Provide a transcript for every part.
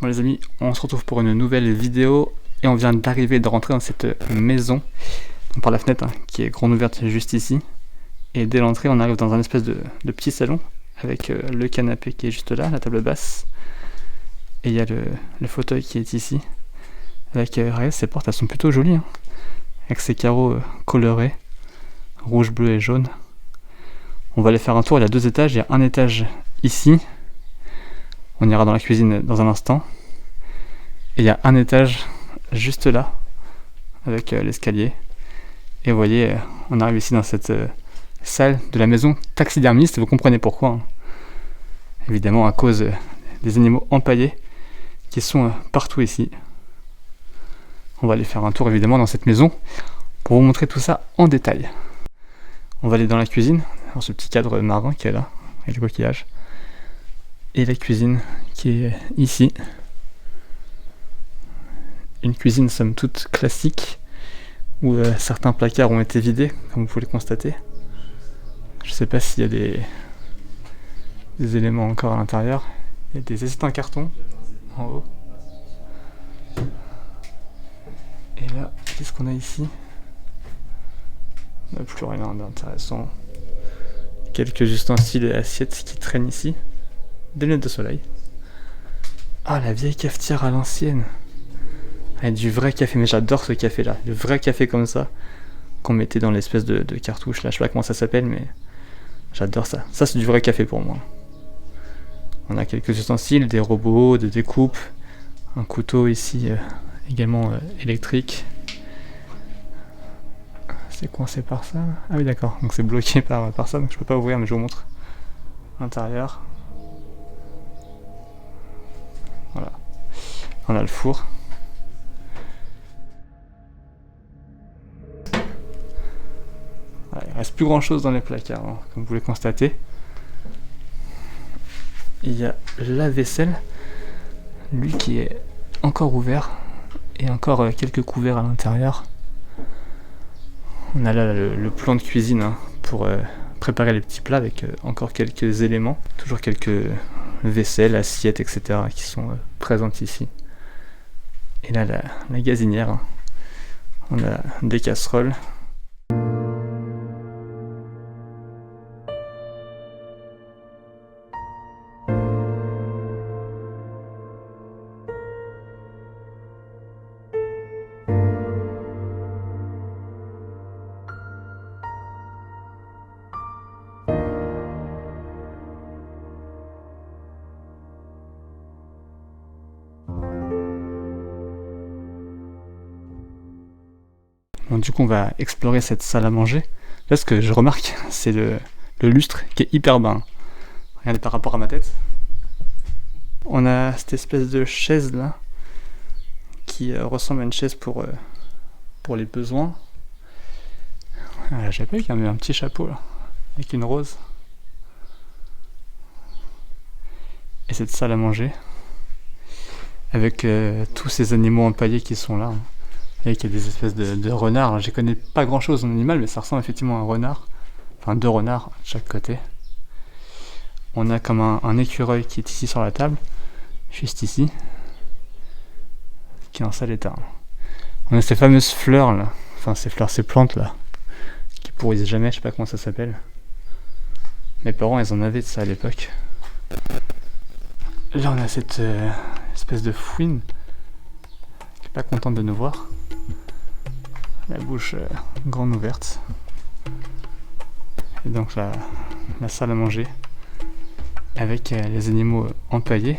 Bon les amis, on se retrouve pour une nouvelle vidéo et on vient d'arriver, de rentrer dans cette maison par la fenêtre qui est grande ouverte juste ici. Et dès l'entrée, on arrive dans un espèce de petit salon avec le canapé qui est juste là, la table basse. Et il y a le fauteuil qui est ici. Avec, regardez, ces portes, elles sont plutôt jolies. Avec ces carreaux colorés, rouge, bleu et jaune. On va aller faire un tour, il y a 2 étages, il y a un étage ici. On ira dans la cuisine dans un instant. Et il y a un étage juste là, avec l'escalier. Et vous voyez, on arrive ici dans cette salle de la maison taxidermiste, vous comprenez pourquoi. Évidemment à cause des animaux empaillés qui sont partout ici. On va aller faire un tour évidemment dans cette maison pour vous montrer tout ça en détail. On va aller dans la cuisine, dans ce petit cadre marin qui est là, avec le coquillage. Et la cuisine qui est ici. Une cuisine somme toute classique, où certains placards ont été vidés, comme vous pouvez le constater. Je sais pas s'il y a des éléments encore à l'intérieur. Il y a des assiettes en carton en haut. Et là, qu'est-ce qu'on a ici? On n'a plus rien d'intéressant. Quelques ustensiles et assiettes qui traînent ici. Des lunettes de soleil. Ah, la vieille cafetière à l'ancienne. Ah, du vrai café, mais j'adore ce café là. Le vrai café comme ça, qu'on mettait dans l'espèce de cartouche là. Je sais pas comment ça s'appelle, mais j'adore ça. Ça, c'est du vrai café pour moi. On a quelques ustensiles, des robots de découpe. Un couteau ici, également électrique. C'est coincé par ça. Ah oui, d'accord. Donc c'est bloqué par ça, donc je peux pas ouvrir, mais je vous montre l'intérieur. Voilà. On a le four. Voilà, il reste plus grand chose dans les placards, comme vous pouvez le constater. Il y a la vaisselle, lui qui est encore ouvert, et encore quelques couverts à l'intérieur. On a là le plan de cuisine pour préparer les petits plats avec encore quelques éléments. Toujours quelques vaisselles, assiettes, etc. qui sont présentes ici. Et là, la gazinière. On a des casseroles. Bon, du coup, on va explorer cette salle à manger. Là, ce que je remarque, c'est le lustre qui est hyper bas. Regardez par rapport à ma tête. On a cette espèce de chaise là, qui ressemble à une chaise pour les besoins. Ah, j'avais pas vu qu'il y avait un petit chapeau là, avec une rose. Et cette salle à manger, avec tous ces animaux empaillés qui sont là. Et qu'il y a des espèces de renards. Je connais pas grand chose en animal, mais ça ressemble effectivement à un renard. Enfin, 2 renards de chaque côté. On a comme un écureuil qui est ici sur la table, juste ici, qui est en sale état. On a ces fameuses fleurs là, enfin ces plantes là, qui pourrissent jamais, je sais pas comment ça s'appelle. Mes parents, ils en avaient de ça à l'époque. Là, on a cette espèce de fouine qui est pas contente de nous voir. La bouche grande ouverte. Et donc la salle à manger avec les animaux empaillés.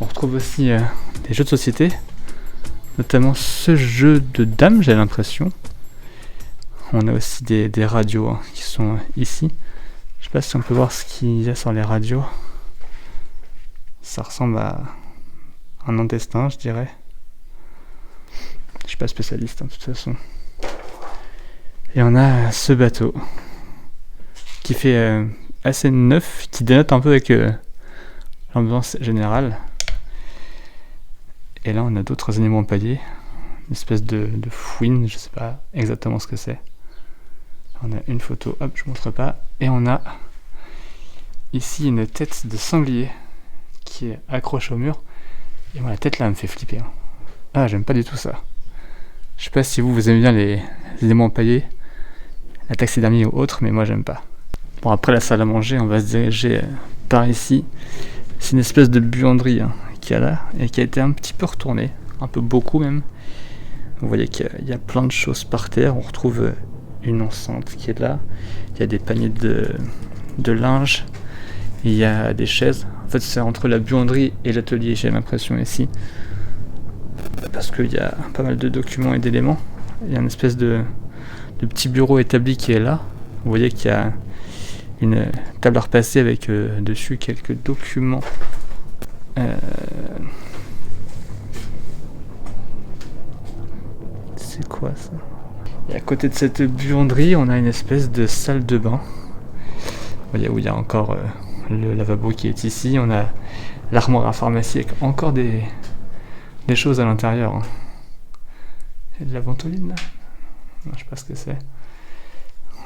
On retrouve aussi des jeux de société, notamment ce jeu de dames, j'ai l'impression. On a aussi des radios qui sont ici. Je sais pas si on peut voir ce qu'il y a sur les radios. Ça ressemble à un intestin, je dirais. Je suis pas spécialiste de toute façon. Et on a ce bateau qui fait assez neuf, qui dénote un peu avec l'ambiance générale. Et là on a d'autres animaux empaillés, une espèce de fouine, je sais pas exactement ce que c'est. On a une photo, hop, je montre pas. Et on a ici une tête de sanglier qui est accrochée au mur. Et moi la tête là elle me fait flipper. Hein. Ah, j'aime pas du tout ça. Je sais pas si vous aimez bien les éléments empaillés, la taxidermie ou autre, mais moi j'aime pas. Bon, après la salle à manger, on va se diriger par ici. C'est une espèce de buanderie qu'il y a là et qui a été un petit peu retournée, un peu beaucoup même. Vous voyez qu'il y a plein de choses par terre. On retrouve une enceinte qui est là. Il y a des paniers de linge. Il y a des chaises. En fait, c'est entre la buanderie et l'atelier, j'ai l'impression ici. Parce qu'il y a pas mal de documents et d'éléments. Il y a une espèce de petit bureau établi qui est là. Vous voyez qu'il y a une table à repasser avec dessus quelques documents. C'est quoi ça? Et à côté de cette buanderie, on a une espèce de salle de bain. Vous voyez où il y a encore le lavabo qui est ici. On a l'armoire à pharmacie avec encore des choses à l'intérieur. Hein. Il y a de la ventoline là? Non, je sais pas ce que c'est.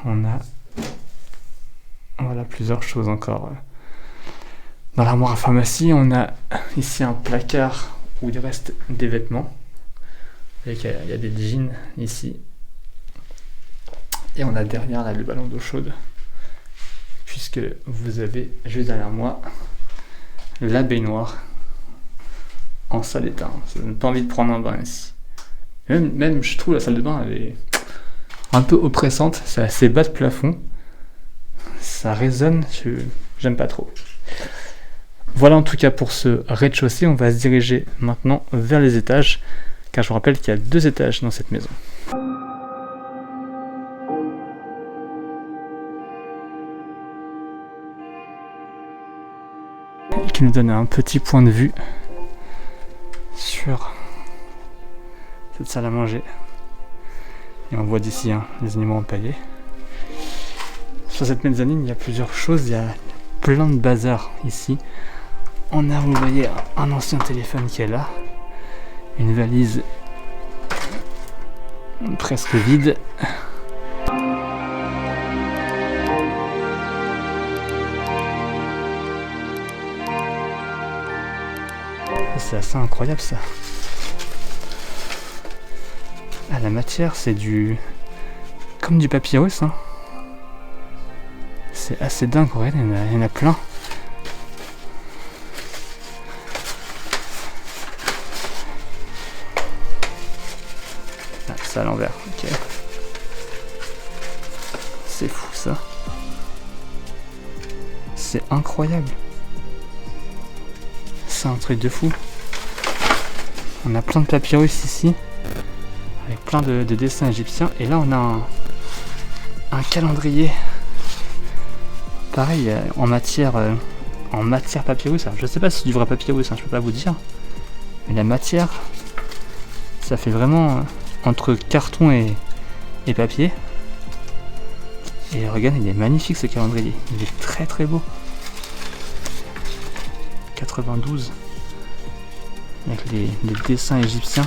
On a voilà plusieurs choses encore. Dans l'armoire à pharmacie, on a ici un placard où il reste des vêtements. Il y a des jeans ici. Et on a derrière là le ballon d'eau chaude. Puisque vous avez juste derrière moi la baignoire en salle d'état. Ça donne pas envie de prendre un bain ici. Même je trouve la salle de bain elle est un peu oppressante. C'est assez bas de plafond. Ça résonne. J'aime pas trop. Voilà en tout cas pour ce rez-de-chaussée. On va se diriger maintenant vers les étages. Car je vous rappelle qu'il y a 2 étages dans cette maison. Qui nous donne un petit point de vue sur cette salle à manger. Et on voit d'ici les animaux empaillés. Sur cette mezzanine, il y a plusieurs choses. Il y a plein de bazar ici. On a, vous voyez, un ancien téléphone qui est là. Une valise presque vide. C'est assez incroyable ça. Ah, la matière c'est comme du papyrus. Hein. C'est assez dingue, regardez, il y en a plein. Ah, c'est à l'envers, ok. C'est fou ça. C'est incroyable. C'est un truc de fou. On a plein de papyrus ici, avec plein de dessins égyptiens. Et là on a un calendrier. Pareil, en matière papyrus. Alors, je sais pas si c'est du vrai papyrus, je peux pas vous dire. Mais la matière, ça fait vraiment entre carton et papier. Et regarde, il est magnifique ce calendrier. Il est très très beau. 92 avec les dessins égyptiens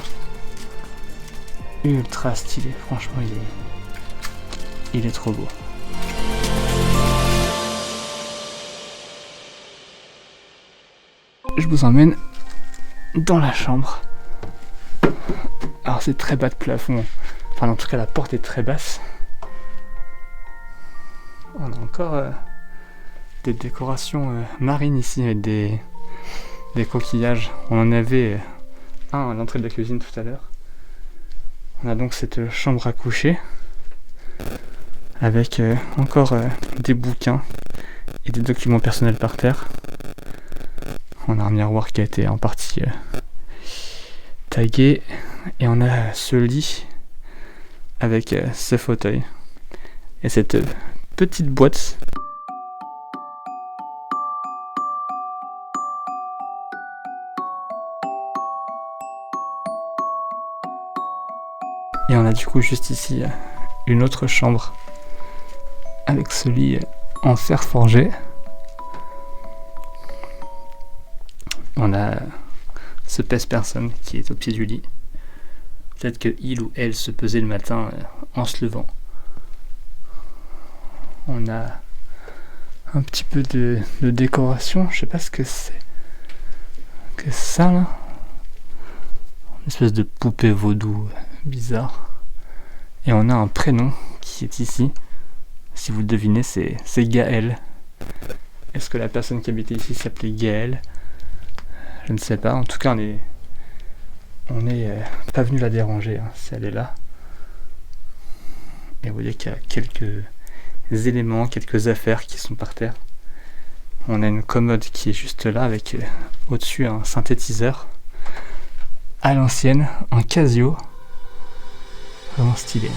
ultra stylé, franchement il est trop beau. Je vous emmène dans la chambre. Alors c'est très bas de plafond, enfin en tout cas la porte est très basse. On a encore des décorations marines ici avec des coquillages. On en avait un à l'entrée de la cuisine tout à l'heure. On a donc cette chambre à coucher avec encore des bouquins et des documents personnels par terre. On a un miroir qui a été en partie tagué et on a ce lit avec ce fauteuil et cette petite boîte. Et on a du coup juste ici une autre chambre avec ce lit en fer forgé. On a ce pèse-personne qui est au pied du lit. Peut-être que il ou elle se pesait le matin en se levant. On a un petit peu de décoration, je sais pas ce que c'est. Que ça là. Une espèce de poupée vaudou bizarre. Et on a un prénom qui est ici. Si vous le devinez, c'est Gaël. Est-ce que la personne qui habitait ici s'appelait Gaël? Je ne sais pas. En tout cas, on est pas venu la déranger si elle est là. Et vous voyez qu'il y a quelques éléments, quelques affaires qui sont par terre. On a une commode qui est juste là avec au-dessus un synthétiseur à l'ancienne, un Casio, vraiment stylé.